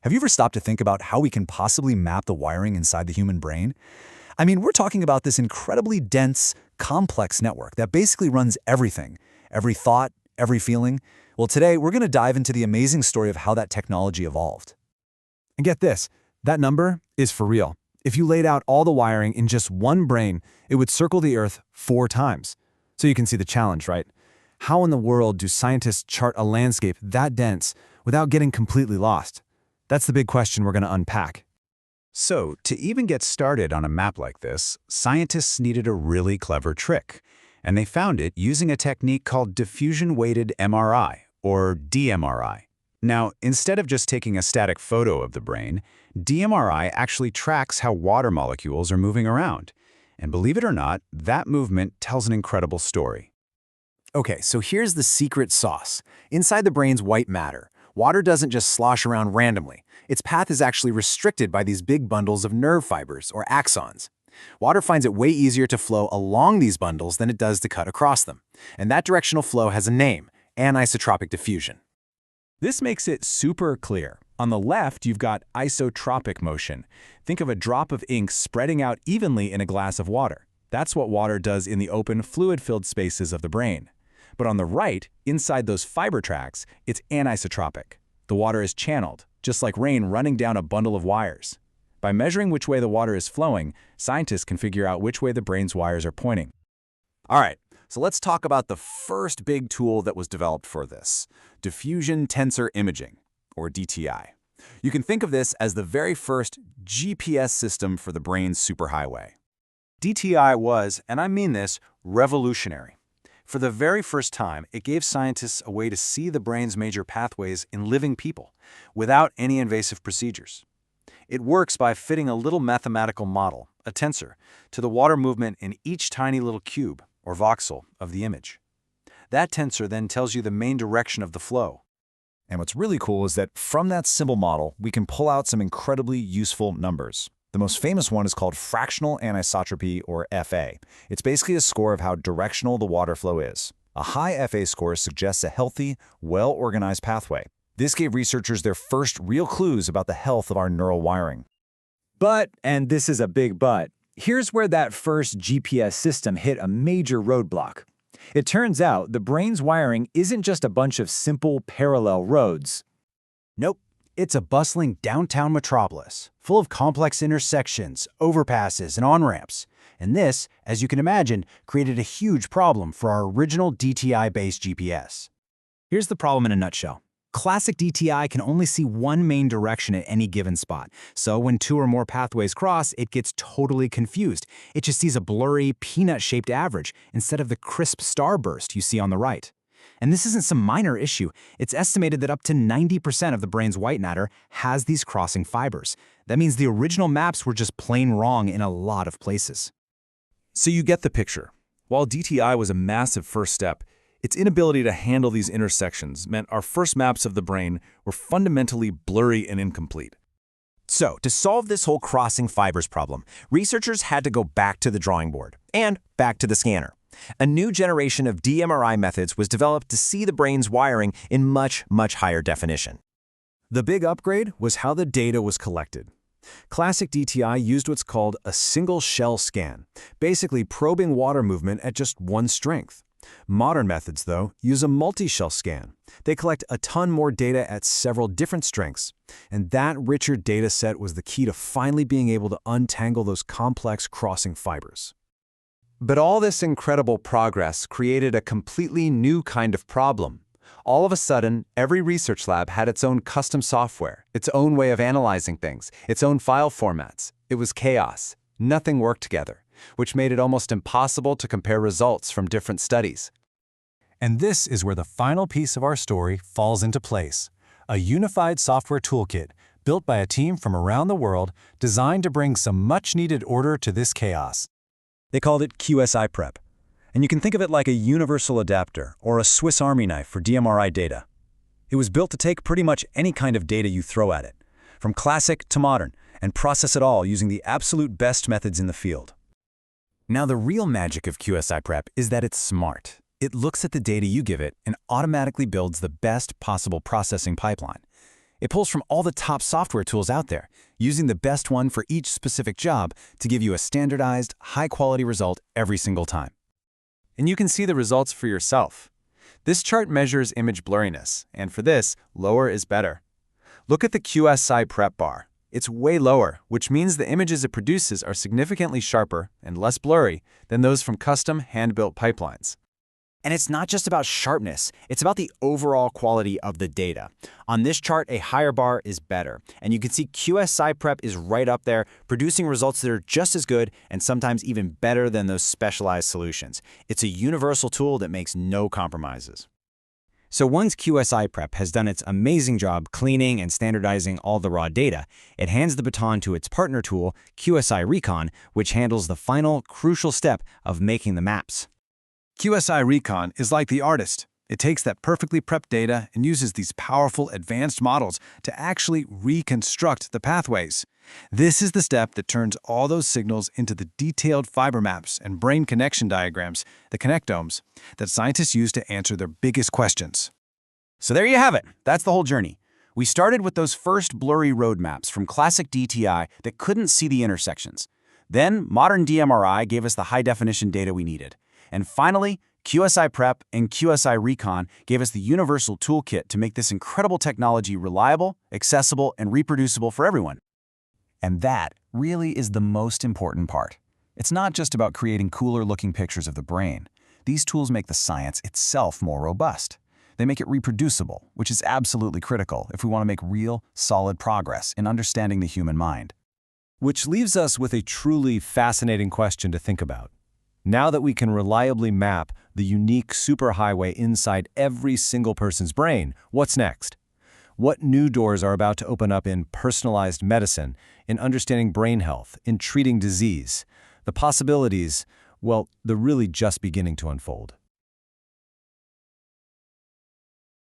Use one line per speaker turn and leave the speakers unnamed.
Have you ever stopped to think about how we can possibly map the wiring inside the human brain? I mean, we're talking about this incredibly dense, complex network that basically runs everything, every thought, every feeling. Well, today we're going to dive into the amazing story of how that technology evolved.
And get this, that number is for real. If you laid out all the wiring in just one brain, it would circle the Earth 4 times. So you can see the challenge, right? How in the world do scientists chart a landscape that dense without getting completely lost? That's the big question we're going to unpack.
So, to even get started on a map like this, scientists needed a really clever trick, and they found it using a technique called diffusion-weighted MRI, or dMRI. Now, instead of just taking a static photo of the brain, dMRI actually tracks how water molecules are moving around. And believe it or not, that movement tells an incredible story.
Okay, so here's the secret sauce. Inside the brain's white matter, water doesn't just slosh around randomly. Its path is actually restricted by these big bundles of nerve fibers, or axons. Water finds it way easier to flow along these bundles than it does to cut across them. And that directional flow has a name, anisotropic diffusion.
This makes it super clear. On the left, you've got isotropic motion. Think of a drop of ink spreading out evenly in a glass of water. That's what water does in the open, fluid-filled spaces of the brain. But on the right, inside those fiber tracts, it's anisotropic. The water is channeled, just like rain running down a bundle of wires. By measuring which way the water is flowing, scientists can figure out which way the brain's wires are pointing.
All right, so let's talk about the first big tool that was developed for this, diffusion tensor imaging, or DTI. You can think of this as the very first GPS system for the brain's superhighway. DTI was, and I mean this, revolutionary. For the very first time, it gave scientists a way to see the brain's major pathways in living people, without any invasive procedures. It works by fitting a little mathematical model, a tensor, to the water movement in each tiny little cube, or voxel, of the image. That tensor then tells you the main direction of the flow. And what's really cool is that from that symbol model, we can pull out some incredibly useful numbers. The most famous one is called fractional anisotropy, or FA. It's basically a score of how directional the water flow is. A high FA score suggests a healthy, well-organized pathway. This gave researchers their first real clues about the health of our neural wiring.
But, and this is a big but, here's where that first GPS system hit a major roadblock. It turns out the brain's wiring isn't just a bunch of simple parallel roads.
Nope, it's a bustling downtown metropolis, full of complex intersections, overpasses, and on-ramps. And this, as you can imagine, created a huge problem for our original DTI-based GPS.
Here's the problem in a nutshell. Classic DTI can only see one main direction at any given spot, so when 2 or more pathways cross, it gets totally confused. It just sees a blurry, peanut-shaped average instead of the crisp starburst you see on the right. And this isn't some minor issue. It's estimated that up to 90% of the brain's white matter has these crossing fibers. That means the original maps were just plain wrong in a lot of places.
So you get the picture. While DTI was a massive first step, its inability to handle these intersections meant our first maps of the brain were fundamentally blurry and incomplete.
So, to solve this whole crossing fibers problem, researchers had to go back to the drawing board and back to the scanner. A new generation of dMRI methods was developed to see the brain's wiring in much, much higher definition.
The big upgrade was how the data was collected. Classic DTI used what's called a single shell scan, basically probing water movement at just one strength. Modern methods, though, use a multi-shell scan. They collect a ton more data at several different strengths, and that richer data set was the key to finally being able to untangle those complex crossing fibers.
But all this incredible progress created a completely new kind of problem. All of a sudden, every research lab had its own custom software, its own way of analyzing things, its own file formats. It was chaos. Nothing worked together, which made it almost impossible to compare results from different studies.
And this is where the final piece of our story falls into place. A unified software toolkit built by a team from around the world designed to bring some much-needed order to this chaos.
They called it qsiprep. And you can think of it like a universal adapter or a Swiss Army knife for dMRI data. It was built to take pretty much any kind of data you throw at it, from classic to modern, and process it all using the absolute best methods in the field. Now, the real magic of qsiprep is that it's smart. It looks at the data you give it and automatically builds the best possible processing pipeline.
It pulls from all the top software tools out there, using the best one for each specific job to give you a standardized, high-quality result every single time.
And you can see the results for yourself. This chart measures image blurriness, and for this, lower is better. Look at the qsiprep bar. It's way lower, which means the images it produces are significantly sharper and less blurry than those from custom hand-built pipelines.
And it's not just about sharpness, it's about the overall quality of the data. On this chart, a higher bar is better. And you can see qsiprep is right up there, producing results that are just as good and sometimes even better than those specialized solutions. It's a universal tool that makes no compromises. So once qsiprep has done its amazing job cleaning and standardizing all the raw data, it hands the baton to its partner tool, qsirecon, which handles the final, crucial step of making the maps.
qsirecon is like the artist. It takes that perfectly prepped data and uses these powerful advanced models to actually reconstruct the pathways. This is the step that turns all those signals into the detailed fiber maps and brain connection diagrams, the connectomes, that scientists use to answer their biggest questions.
So there you have it. That's the whole journey. We started with those first blurry road maps from classic DTI that couldn't see the intersections. Then modern dMRI gave us the high-definition data we needed. And finally, qsiprep and qsirecon gave us the universal toolkit to make this incredible technology reliable, accessible, and reproducible for everyone. And that really is the most important part. It's not just about creating cooler-looking pictures of the brain. These tools make the science itself more robust. They make it reproducible, which is absolutely critical if we want to make real, solid progress in understanding the human mind.
Which leaves us with a truly fascinating question to think about. Now that we can reliably map the unique superhighway inside every single person's brain, what's next? What new doors are about to open up in personalized medicine, in understanding brain health, in treating disease? The possibilities, well, they're really just beginning to unfold.